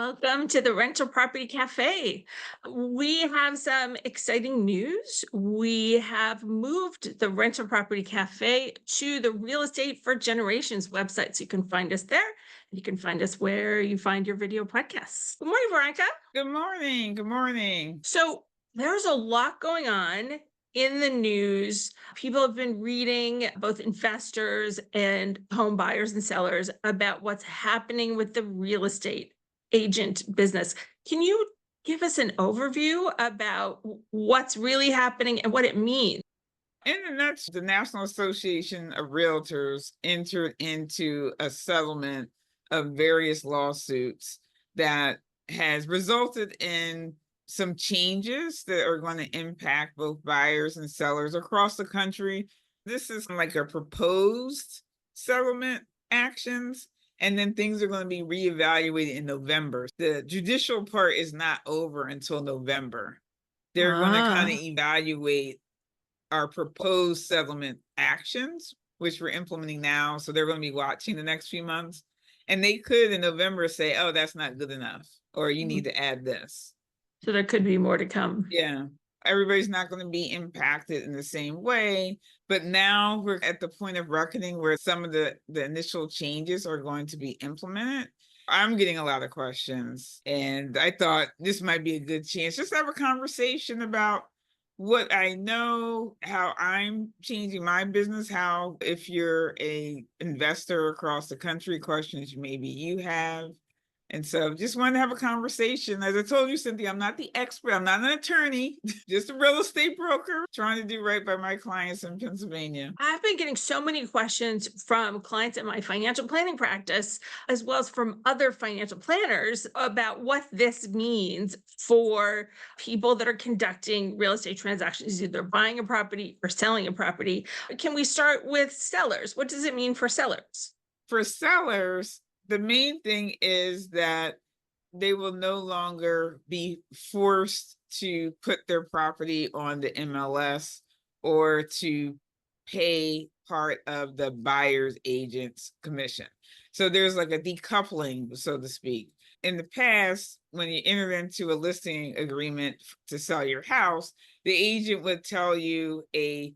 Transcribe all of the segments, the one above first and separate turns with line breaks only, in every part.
Welcome to the Rental Property Café. We have some exciting news. We have moved the Rental Property Café to the Real Estate for Generations website. So you can find us there. You can find us where you find your video podcasts. Good morning, Veronica.
Good morning. Good morning.
So there's a lot going on in the news. People have been reading, both investors and home buyers and sellers, about what's happening with the real estate agent business. Can you give us an overview about what's really happening and what it means?
In the nuts, the National Association of Realtors entered into a settlement of various lawsuits that has resulted in some changes that are going to impact both buyers and sellers across the country. This is like a proposed settlement actions, and then things are going to be reevaluated in November. The judicial part is not over until November. They're going to kind of evaluate our proposed settlement actions, which we're implementing now. So they're going to be watching the next few months. And they could in November say, oh, that's not good enough, or you need to add this.
So there could be more to come.
Yeah. Everybody's not going to be impacted in the same way. But now we're at the point of reckoning where some of the initial changes are going to be implemented. I'm getting a lot of questions, and I thought this might be a good chance just to have a conversation about what I know, how I'm changing my business, how if you're a investor across the country, questions maybe you have. And so just wanted to have a conversation. As I told you, Cynthia, I'm not the expert. I'm not an attorney, just a real estate broker trying to do right by my clients in Pennsylvania.
I've been getting so many questions from clients in my financial planning practice, as well as from other financial planners, about what this means for people that are conducting real estate transactions, either buying a property or selling a property. Can we start with sellers? What does it mean for sellers?
For sellers, the main thing is that they will no longer be forced to put their property on the MLS or to pay part of the buyer's agent's commission. So there's like a decoupling, so to speak. In the past, when you enter into a listing agreement to sell your house, the agent would tell you a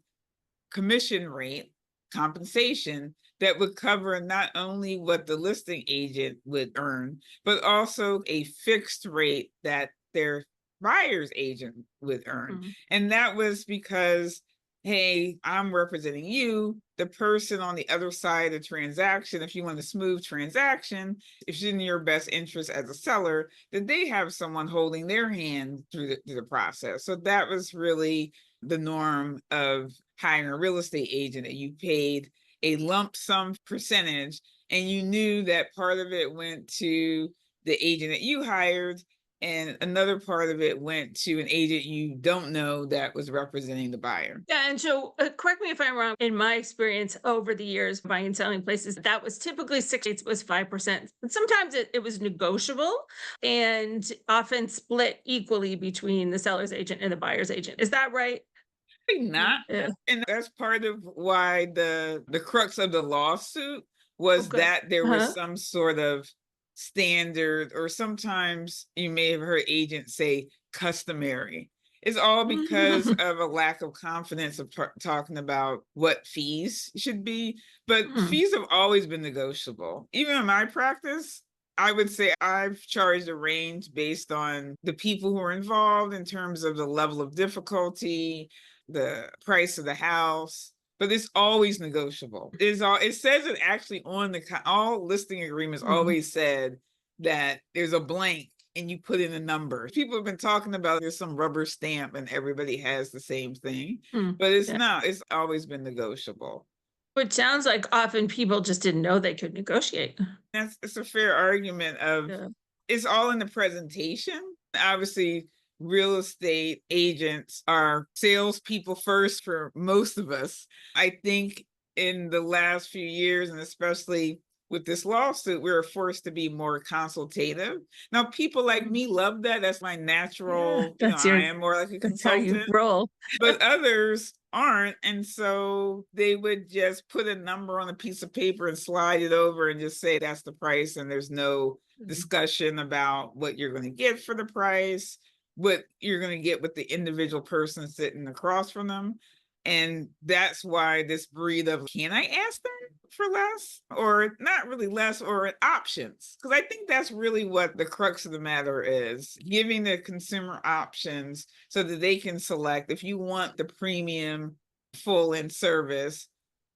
commission rate, compensation, that would cover not only what the listing agent would earn, but also a fixed rate that their buyer's agent would earn. And that was because, hey, I'm representing you, the person on the other side of the transaction. If you want a smooth transaction, if it's in your best interest as a seller, that they have someone holding their hand through the process. So that was really the norm of hiring a real estate agent, that you paid a lump sum percentage, and you knew that part of it went to the agent that you hired, and another part of it went to an agent you don't know that was representing the buyer.
Yeah, and so correct me if I'm wrong. In my experience over the years buying and selling places, that was typically 6 8 was 5%. But sometimes it was negotiable and often split equally between the seller's agent and the buyer's agent. Is that right?
Not.
Yeah.
And that's part of why the crux of the lawsuit was
Okay.
that there was some sort of standard, or sometimes you may have heard agents say customary. It's all because of a lack of confidence of talking about what fees should be. But fees have always been negotiable. Even in my practice, I would say I've charged a range based on the people who are involved in terms of the level of difficulty, the price of the house, but it's always negotiable. It says it actually on all listing agreements always said that there's a blank and you put in a number. People have been talking about there's some rubber stamp and everybody has the same thing, but it's not. It's always been negotiable.
Which sounds like often people just didn't know they could negotiate.
It's a fair argument of it's all in the presentation. Obviously, real estate agents are salespeople first for most of us. I think in the last few years, and especially with this lawsuit, we were forced to be more consultative. Now, people like me love that. That's my natural, I am more like a consultant.
How you roll.
But others aren't. And so they would just put a number on a piece of paper and slide it over and just say that's the price, and there's no
Mhm.
discussion about what you're going to get for the price, what you're going to get with the individual person sitting across from them. And that's why this breed of, can I ask them for less or not really less, or options? Because I think that's really what the crux of the matter is, giving the consumer options so that they can select. If you want the premium full in service,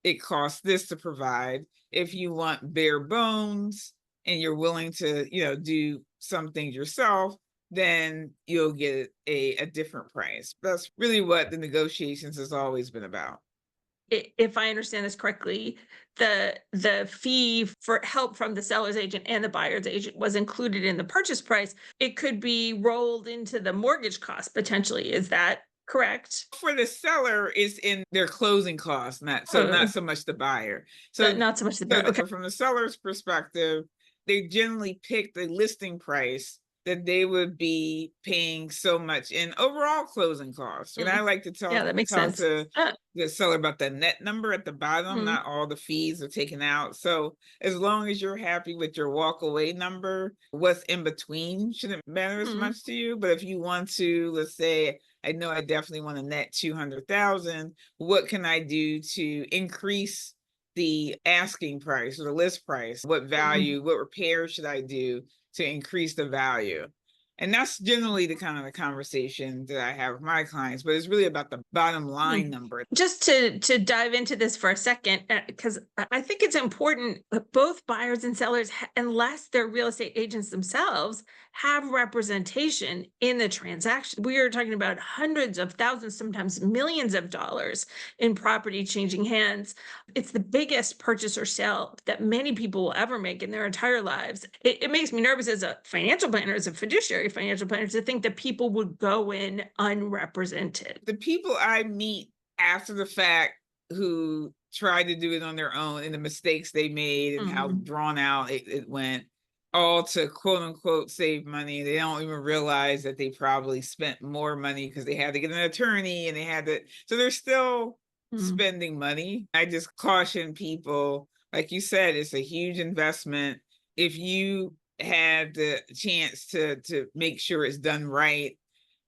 it costs this to provide. If you want bare bones and you're willing to, do some things yourself, then you'll get a different price. That's really what the negotiations has always been about.
If I understand this correctly, the fee for help from the seller's agent and the buyer's agent was included in the purchase price. It could be rolled into the mortgage cost potentially. Is that correct?
For the seller is in their closing costs, not so much the buyer. So
Not so much the
so
buyer. Okay.
from the seller's perspective, they generally pick the listing price that they would be paying so much in overall closing costs. And I
Mm.
like to
Yeah, that makes
talk
sense.
to the seller about the net number at the bottom,
Mhm,
not all the fees are taken out. So as long as you're happy with your walk away number, what's in between shouldn't matter as
mhm,
much to you. But if you want to, let's say, I know I definitely want a net 200,000. What can I do to increase the asking price or the list price? What
mhm.
value, what repair should I do to increase the value? And that's generally the kind of the conversation that I have with my clients, but it's really about the bottom line
Mm.
number.
Just to dive into this for a second, because I think it's important that both buyers and sellers, unless they're real estate agents themselves, have representation in the transaction. We are talking about hundreds of thousands, sometimes millions of dollars in property changing hands. It's the biggest purchase or sale that many people will ever make in their entire lives. It makes me nervous as a financial planner, as a fiduciary financial planner, to think that people would go in unrepresented.
The people I meet after the fact who tried to do it on their own and the mistakes they made and how
Mhm,
drawn out it went, all to quote unquote save money. They don't even realize that they probably spent more money because they had to get an attorney and they had to, so they're still
mhm,
spending money. I just caution people, like you said, it's a huge investment. If you had the chance to make sure it's done right,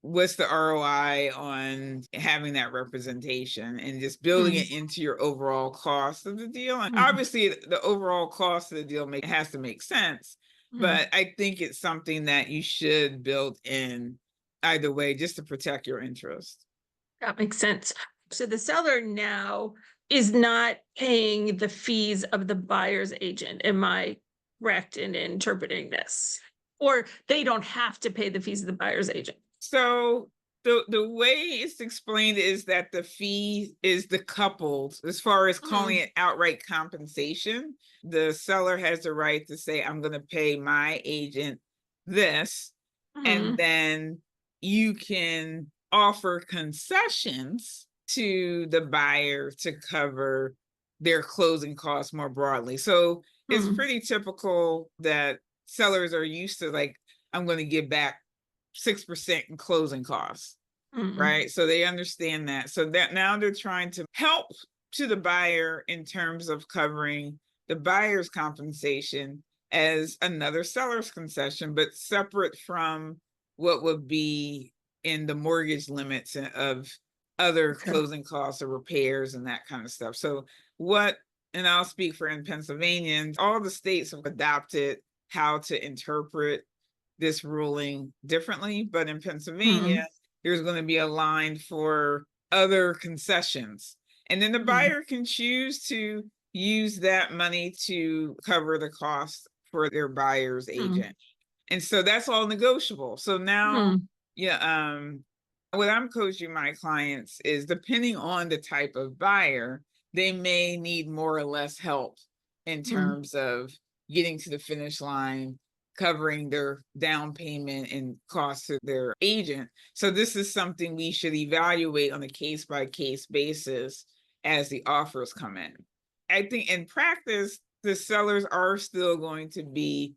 what's the ROI on having that representation and just building
mhm,
it into your overall cost of the deal? And
mhm,
obviously, the overall cost of the deal has to make sense,
mhm.
but I think it's something that you should build in either way just to protect your interest.
That makes sense. So the seller now is not paying the fees of the buyer's agent. Am I correct in interpreting this? Or they don't have to pay the fees of the buyer's agent?
So the way it's explained is that the fee is decoupled as far as calling
Mhm,
it outright compensation. The seller has the right to say, I'm going to pay my agent this, and
mhm,
then you can offer concessions to the buyer to cover their closing costs more broadly. So it's
mhm,
pretty typical that sellers are used to, like, I'm going to give back 6% in closing costs,
mhm,
right? So they understand that. So that now they're trying to help to the buyer in terms of covering the buyer's compensation as another seller's concession, but separate from what would be in the mortgage limits of other
okay.
closing costs or repairs and that kind of stuff. So what, and I'll speak for in Pennsylvania, and all the states have adopted how to interpret this ruling differently, but in Pennsylvania,
Mhm,
there's going to be a line for other concessions. And then the
mhm,
buyer can choose to use that money to cover the cost for their buyer's
mhm,
agent. And so that's all negotiable. So now,
mhm,
yeah, what I'm coaching my clients is, depending on the type of buyer, they may need more or less help in
mhm,
terms of getting to the finish line, covering their down payment and costs to their agent. So this is something we should evaluate on a case by case basis as the offers come in. I think in practice, the sellers are still going to be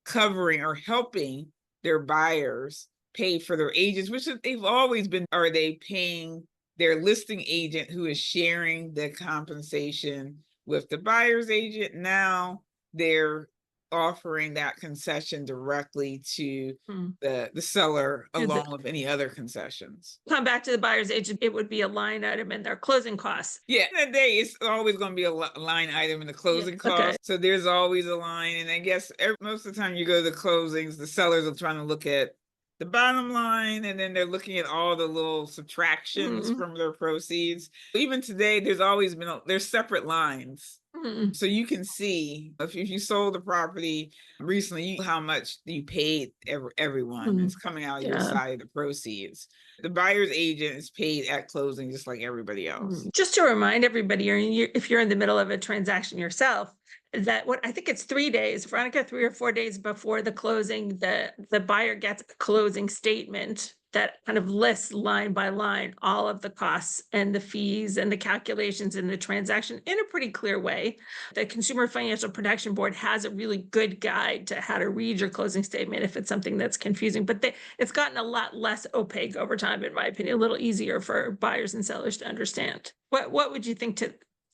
covering or helping their buyers pay for their agents, which they've always been. Are they paying their listing agent who is sharing the compensation with the buyer's agent? Now they're offering that concession directly to
Mm.
the seller
And
along with any other concessions.
come back to the buyer's agent, it would be a line item in their closing costs.
Yeah, in the day, it's always going to be a line item in the
Yeah,
closing
okay.
cost. So there's always a line. And I guess most of the time you go to the closings, the sellers are trying to look at the bottom line, and then they're looking at all the little subtractions
Mm,
from their proceeds. Even today, there's always been, there's separate lines.
mm,
So you can see if you sold the property recently, how much you paid everyone.
mm.
It's coming out of your
Yeah.
side of the proceeds. The buyer's agent is paid at closing just like everybody else.
Just to remind everybody, if you're in the middle of a transaction yourself, that what I think it's 3 days, Veronica, 3 or 4 days before the closing, the buyer gets a closing statement that kind of lists line by line all of the costs and the fees and the calculations in the transaction in a pretty clear way. The Consumer Financial Protection Board has a really good guide to how to read your closing statement if it's something that's confusing, but it's gotten a lot less opaque over time, in my opinion, a little easier for buyers and sellers to understand. What would you think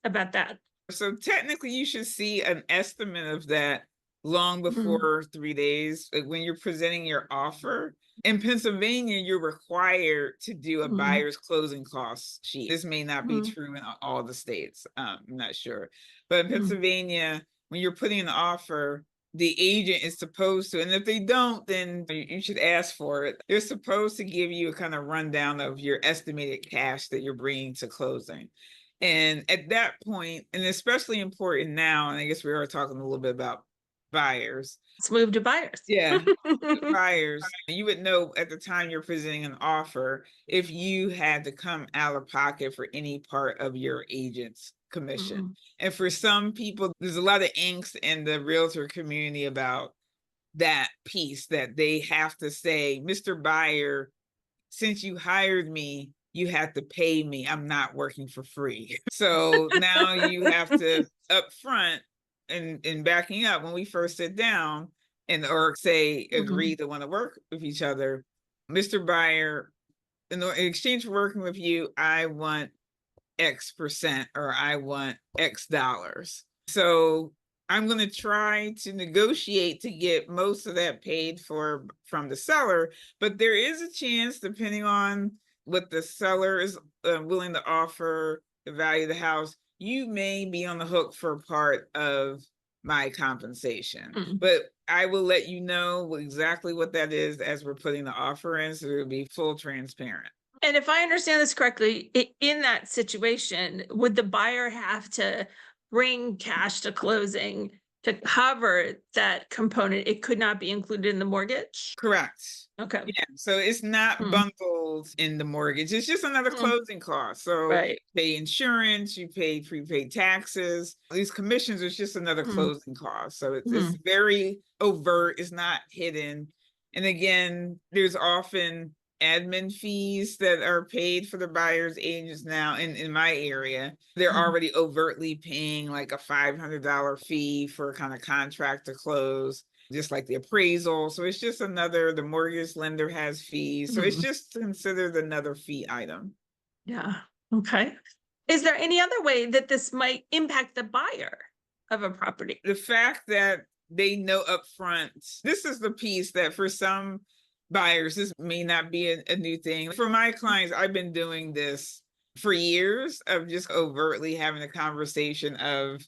about that?
So technically, you should see an estimate of that long
Mhm,
before 3 days when you're presenting your offer. In Pennsylvania, you're required to do a
mhm,
buyer's closing costs sheet. This may not be
mhm,
true in all the states. I'm not sure. But in
mhm,
Pennsylvania, when you're putting an offer, the agent is supposed to, and if they don't, then you should ask for it. They're supposed to give you a kind of rundown of your estimated cash that you're bringing to closing. And at that point, and especially important now, and I guess we are talking a little bit about buyers.
let's move to buyers.
Yeah, the buyers, you would know at the time you're presenting an offer if you had to come out of pocket for any part of your agent's commission.
Mm,
And for some people, there's a lot of angst in the realtor community about that piece that they have to say, Mr. Buyer, since you hired me, you have to pay me. I'm not working for free. So now you have to upfront and backing up when we first sit down and or say
mhm,
agree to want to work with each other. Mr. Buyer, in exchange for working with you, I want X percent or I want X dollars. So I'm going to try to negotiate to get most of that paid for from the seller, but there is a chance, depending on what the seller is willing to offer, the value of the house, you may be on the hook for part of my compensation.
mm.
But I will let you know exactly what that is as we're putting the offer in, so it'll be full transparent.
And if I understand this correctly, in that situation, would the buyer have to bring cash to closing to cover that component? It could not be included in the mortgage?
Correct.
Okay.
Yeah, so it's not
Mm,
bundled in the mortgage. It's just another
mm,
closing cost. So
right.
pay insurance, you pay prepaid taxes. These commissions is just another
Mm,
closing cost. So it's
mm,
very overt, it's not hidden. And again, there's often admin fees that are paid for the buyer's agents now in my area. They're
mm,
already overtly paying like a $500 fee for a kind of contract to close, just like the appraisal. So it's just another, the mortgage lender has fees. So it's
mm.
just considered another fee item.
Yeah. Okay. Is there any other way that this might impact the buyer of a property?
The fact that they know upfront, this is the piece that for some buyers, this may not be a new thing. For my clients, I've been doing this for years of just overtly having a conversation of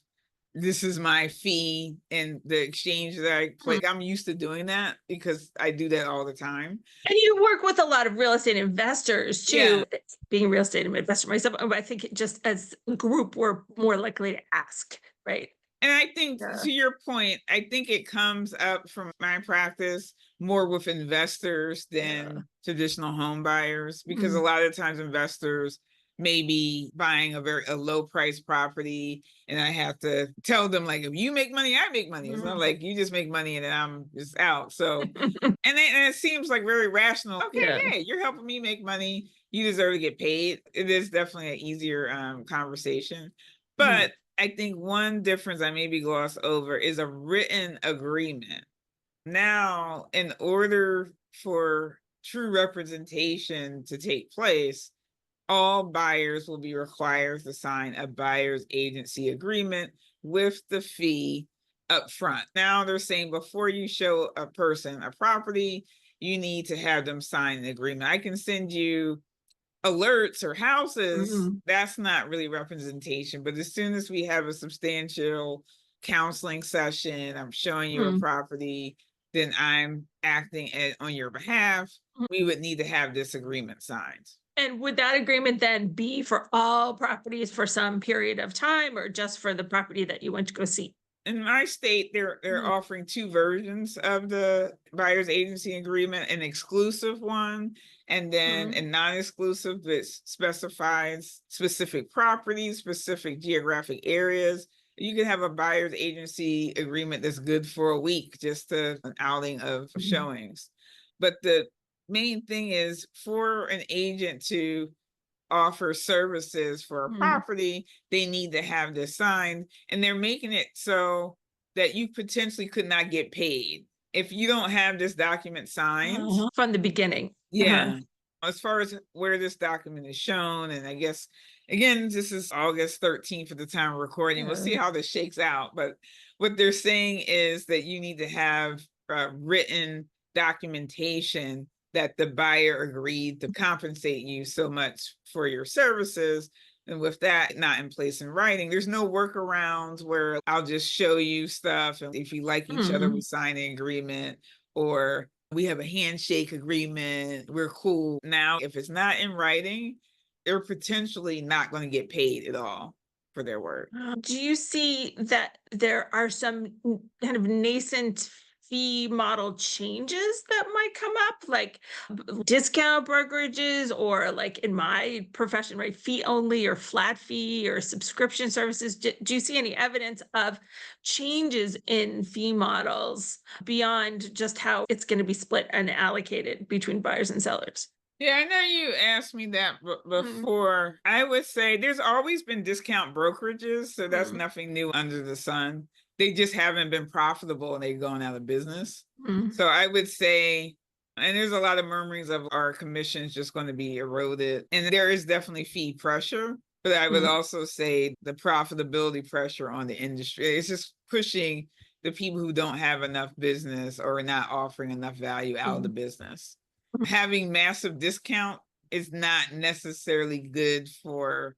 this is my fee and the exchange that I play.
Mm.
I'm used to doing that because I do that all the time.
And you work with a lot of real estate investors
Yeah.
too. Being a real estate investor myself, I think just as a group, we're more likely to ask, right?
And I think
Yeah.
to your point, I think it comes up from my practice more with investors
Yeah.
than traditional home buyers, because a
Mm,
lot of times investors may be buying a low price property, and I have to tell them like, if you make money, I make money. It's not
mm.
like you just make money and then I'm just out. So and it seems like very rational. Okay,
Yeah.
yeah, you're helping me make money. You deserve to get paid. It is definitely an easier conversation.
Mhm.
But I think one difference I maybe gloss over is a written agreement. Now, in order for true representation to take place, all buyers will be required to sign a buyer's agency agreement with the fee up front. Now they're saying before you show a person a property, you need to have them sign an agreement. I can send you alerts or houses.
Mhm.
That's not really representation. But as soon as we have a substantial counseling session, I'm showing you a
Mm.
property, then I'm acting on your behalf.
Mm.
We would need to have this agreement signed.
And would that agreement then be for all properties for some period of time or just for the property that you went to go see?
In my state, they're
Mhm.
offering two versions of the buyer's agency agreement, an exclusive one and then a
Mhm.
non-exclusive that specifies specific properties, specific geographic areas. You can have a buyer's agency agreement that's good for a week, just an outing of
Mhm.
showings. But the main thing is for an agent to offer services for a
Mhm.
property, they need to have this signed. And they're making it so that you potentially could not get paid if you don't have this document signed.
From the beginning. Uh-huh.
Yeah. As far as where this document is shown, and I guess again, this is August 13th at the time of recording. We'll see
Uh,
how this shakes out. But what they're saying is that you need to have written documentation that the buyer agreed to compensate you so much for your services. And with that not in place in writing, there's no workarounds where I'll just show you stuff. And if you like each other, we
mhm.
sign an agreement, or we have a handshake agreement, we're cool. Now, if it's not in writing, they're potentially not going to get paid at all for their work.
Do you see that there are some kind of nascent fee model changes that might come up, like discount brokerages, or like in my profession, right, fee only or flat fee or subscription services? Do you see any evidence of changes in fee models beyond just how it's going to be split and allocated between buyers and sellers?
Yeah, I know you asked me that
Mm,
before. I would say there's always been discount brokerages, so that's
mm,
nothing new under the sun. They just haven't been profitable and they've gone out of business.
mm,
So I would say, and there's a lot of murmurings of our commissions just going to be eroded. And there is definitely fee pressure, but I would
mm,
also say the profitability pressure on the industry. It's just pushing the people who don't have enough business or are not offering enough value out of the
mm,
business. Having massive discount is not necessarily good for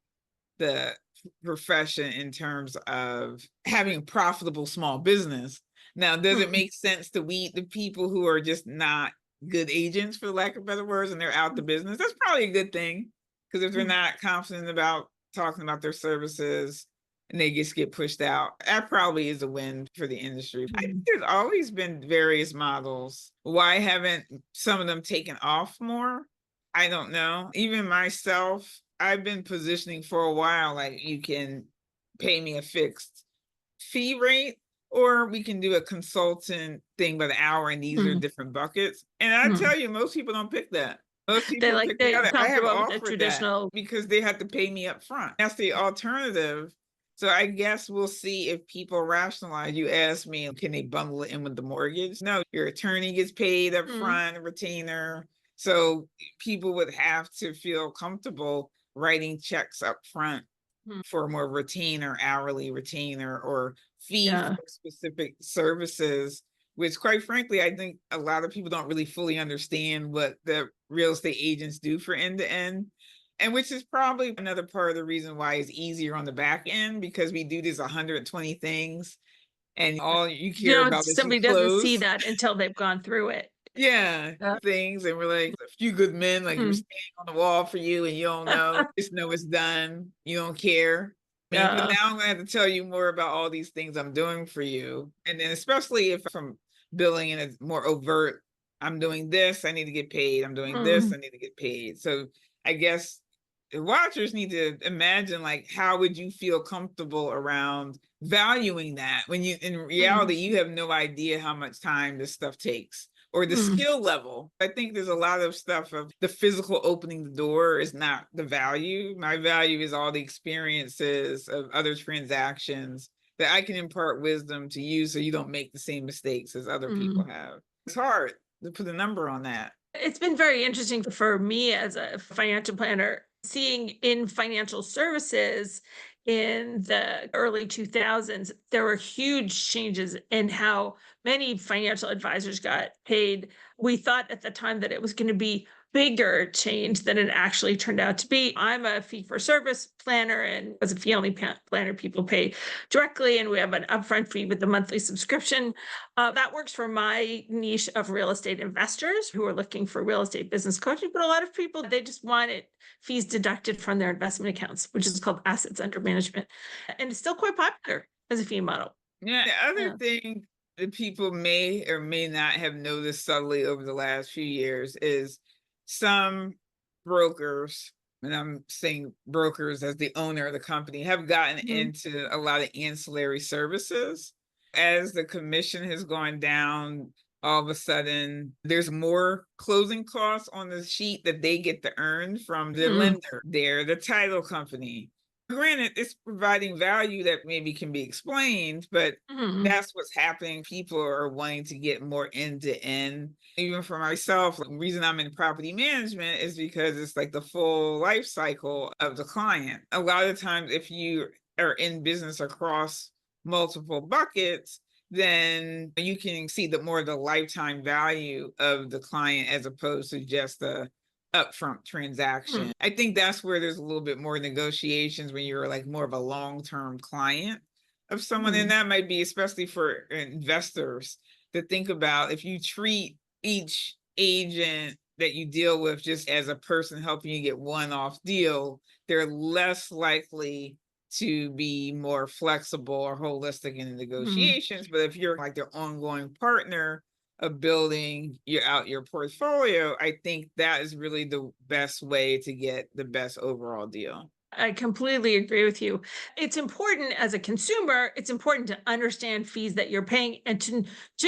the profession in terms of having a profitable small business. Now, does it
mm,
make sense to weed the people who are just not good agents, for lack of better words, and they're out the
mm,
business? That's probably a good thing, because if they're
mm,
not confident about talking about their services and they just get pushed out, that probably is a win for the industry. I think
mm.
there's always been various models. Why haven't some of them taken off more? I don't know. Even myself, I've been positioning for a while, like you can pay me a fixed fee rate, or we can do a consultant thing by the hour, and these are
Mm,
different buckets. And I
mm.
tell you, most people don't pick that. Most
They
people
like
pick the
they're
other. I have
comfortable with the
offered that
traditional.
because they have to pay me up front. That's the alternative. So I guess we'll see if people rationalize. You asked me, can they bundle it in with the mortgage? No, your attorney gets paid up
Mm,
front, a retainer. So people would have to feel comfortable writing checks up front
mm,
for more retainer, hourly retainer, or fee
yeah.
for specific services, which quite frankly, I think a lot of people don't really fully understand what the real estate agents do for end to end. And which is probably another part of the reason why it's easier on the back end, because we do this 120 things and all you care about is you
Somebody doesn't see
close.
that until they've gone through it.
Yeah,
Yeah.
things, and we're like a few good men, like we're
Mm.
staying on the wall for you, and you don't know, just know it's done. You don't care. I mean, but
Yeah.
now I'm gonna have to tell you more about all these things I'm doing for you, and then especially if from billing and it's more overt, I'm doing this, I need to get paid. I'm doing this,
Mm,
I need to get paid. So I guess the watchers need to imagine, like, how would you feel comfortable around valuing that when you, in
mm,
reality, you have no idea how much time this stuff takes or the
mm,
skill level. I think there's a lot of stuff of the physical opening the door is not the value. My value is all the experiences of other transactions that I can impart wisdom to you so you don't make the same mistakes as other people
mm.
have. It's hard to put a number on that.
It's been very interesting for me as a financial planner, seeing in financial services in the early 2000s, there were huge changes in how many financial advisors got paid. We thought at the time that it was going to be bigger change than it actually turned out to be. I'm a fee for service planner, and as a fee only planner, people pay directly, and we have an upfront fee with the monthly subscription. That works for my niche of real estate investors who are looking for real estate business coaching. But a lot of people, they just want it fees deducted from their investment accounts, which is called assets under management. And it's still quite popular as a fee model.
Yeah, the other
Yeah.
thing that people may or may not have noticed subtly over the last few years is some brokers, and I'm saying brokers as the owner of the company, have gotten
Mhm.
into a lot of ancillary services. As the commission has gone down, all of a sudden there's more closing costs on the sheet that they get to earn from the
Mhm.
lender. They're the title company. Granted, it's providing value that maybe can be explained, but
Mhm.
that's what's happening. People are wanting to get more end to end. Even for myself, the reason I'm in property management is because it's like the full life cycle of the client. A lot of times, if you are in business across multiple buckets, then you can see the more the lifetime value of the client as opposed to just the upfront transaction.
Mhm.
I think that's where there's a little bit more negotiations when you're like more of a long-term client of someone. And
Mhm.
that might be especially for investors to think about if you treat each agent that you deal with just as a person helping you get one-off deal, they're less likely to be more flexible or holistic in the
Mhm.
negotiations. But if you're like their ongoing partner, of building your portfolio, I think that is really the best way to get the best overall deal.
I completely agree with you. It's important as a consumer, it's important to understand fees that you're paying and to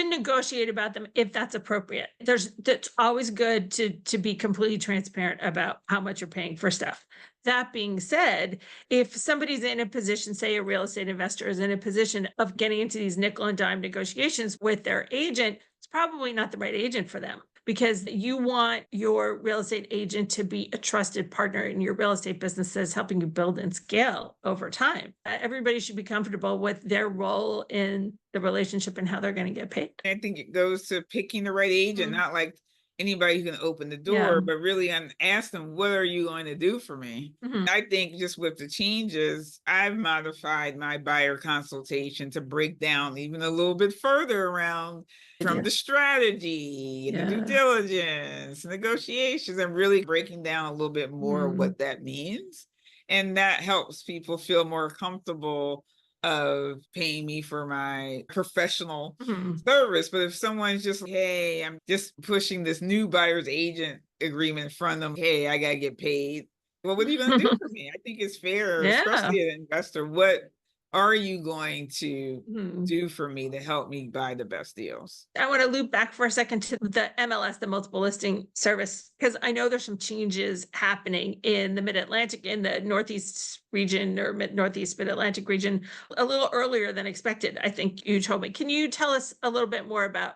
negotiate about them if that's appropriate. That's always good to be completely transparent about how much you're paying for stuff. That being said, if somebody's in a position, say a real estate investor is in a position of getting into these nickel and dime negotiations with their agent, it's probably not the right agent for them because you want your real estate agent to be a trusted partner in your real estate business that's helping you build and scale over time. Everybody should be comfortable with their role in the relationship and how they're going to get paid.
I think it goes to picking the right agent,
Mhm.
not like anybody who can open the
Yeah.
door, but really ask them, what are you going to do for me?
Mhm.
I think just with the changes, I've modified my buyer consultation to break down even a little bit further around from
Yeah.
the strategy and the due
Yeah.
diligence, negotiations, and really breaking down a little bit more
Mhm.
what that means. And that helps people feel more comfortable of paying me for my professional
Mhm.
service. But if someone's just, hey, I'm just pushing this new buyer's agent agreement in front of them, hey, I gotta get paid. Well, what are you gonna do for me? I think it's fair,
Yeah.
especially an investor. What are you going to
Mhm.
do for me to help me buy the best deals?
I want to loop back for a second to the MLS, the multiple listing service, because I know there's some changes happening in the Mid Atlantic, in the Northeast region or Northeast Mid Atlantic region a little earlier than expected. I think you told me. Can you tell us a little bit more about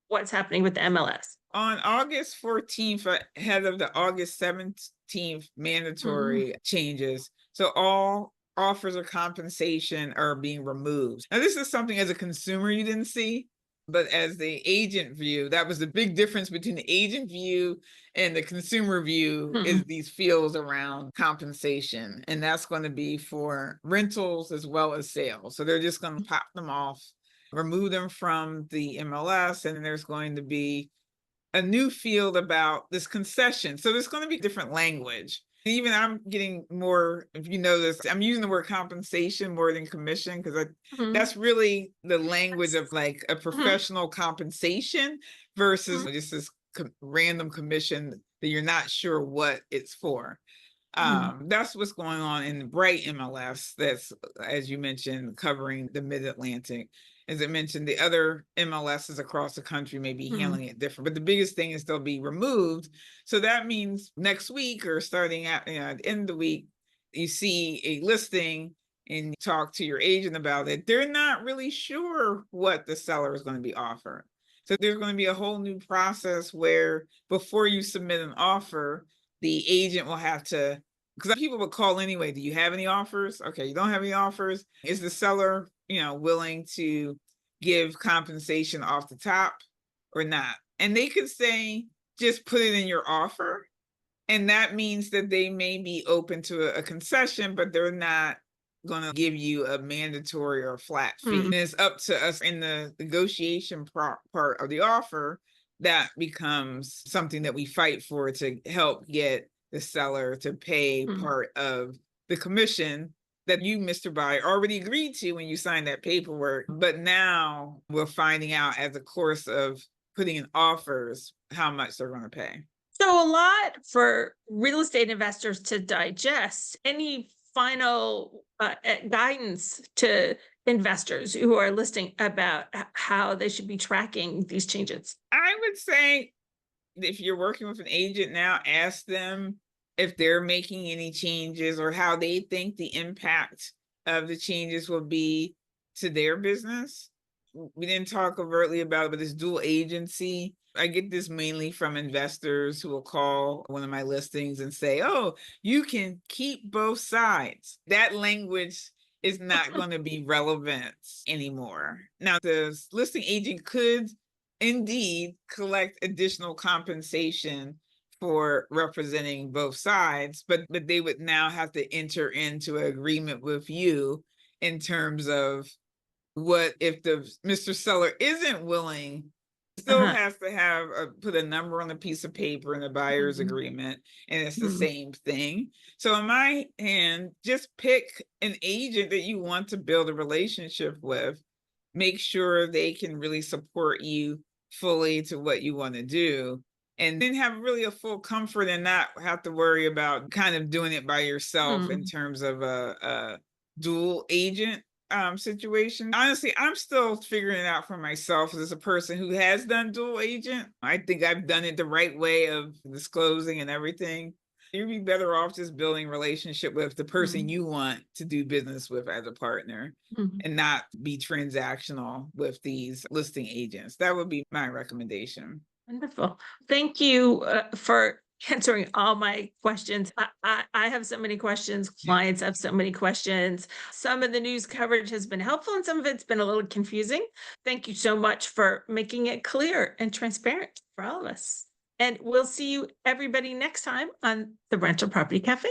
what's happening with the MLS?
On August 14th, ahead of the August 17th
Mhm.
mandatory changes, so all offers of compensation are being removed. Now, this is something as a consumer you didn't see, but as the agent view, that was the big difference between the agent view and the consumer view is
Mhm.
these feels around compensation. And that's going to be for rentals as well as sales. So they're just going to pop them off, remove them from the MLS, and there's going to be a new field about this concession. So there's going to be different language. Even I'm getting more, if you notice, I'm using the word compensation more than commission because
Mhm.
that's really the language
That's-
of like a
mhm.
professional compensation versus
Mhm.
just this random commission that you're not sure what it's for.
Mhm.
That's what's going on in the Bright MLS. That's, as you mentioned, covering the Mid Atlantic. As I mentioned, the other MLSs across the country may be
Mhm.
handling it different, but the biggest thing is they'll be removed. So that means next week or starting at the end of the week, you see a listing and you talk to your agent about it. They're not really sure what the seller is going to be offered. So there's going to be a whole new process where before you submit an offer, the agent will have to Because people would call anyway. Do you have any offers? Okay, you don't have any offers. Is the seller, willing to give compensation off the top or not? And they could say, just put it in your offer. And that means that they may be open to a concession, but they're not going to give you a mandatory or flat fee.
Mm,
And it's up to us in the negotiation part of the offer that becomes something that we fight for to help get the seller to pay
mm,
part of the commission that you, Mr. Buyer, already agreed to when you signed that paperwork. But now we're finding out as a course of putting in offers how much they're going to pay.
So a lot for real estate investors to digest. Any final guidance to investors who are listening about how they should be tracking these changes?
I would say if you're working with an agent now, ask them if they're making any changes or how they think the impact of the changes will be to their business. We didn't talk overtly about it, but this dual agency, I get this mainly from investors who will call one of my listings and say, oh, you can keep both sides. That language is not going to be relevant anymore. Now, the listing agent could indeed collect additional compensation for representing both sides, but they would now have to enter into an agreement with you in terms of what if the Mr. Seller isn't willing, still
Uh-huh.
has to have put a number on a piece of paper in the buyer's
Mhm.
agreement, and it's the
Mhm.
same thing. So in my hand, just pick an agent that you want to build a relationship with. Make sure they can really support you fully to what you want to do, and then have really a full comfort and not have to worry about kind of doing it by yourself in
Mm.
terms of a dual agent situation. Honestly, I'm still figuring it out for myself as a person who has done dual agent. I think I've done it the right way of disclosing and everything. You'd be better off just building relationship with the person
Mm.
you want to do business with as a partner
Mhm.
and not be transactional with these listing agents. That would be my recommendation.
Wonderful. Thank you for answering all my questions. I have so many questions. Clients have so many questions. Some of the news coverage has been helpful and some of it's been a little confusing. Thank you so much for making it clear and transparent for all of us. And we'll see you everybody next time on the Rental Property Cafe.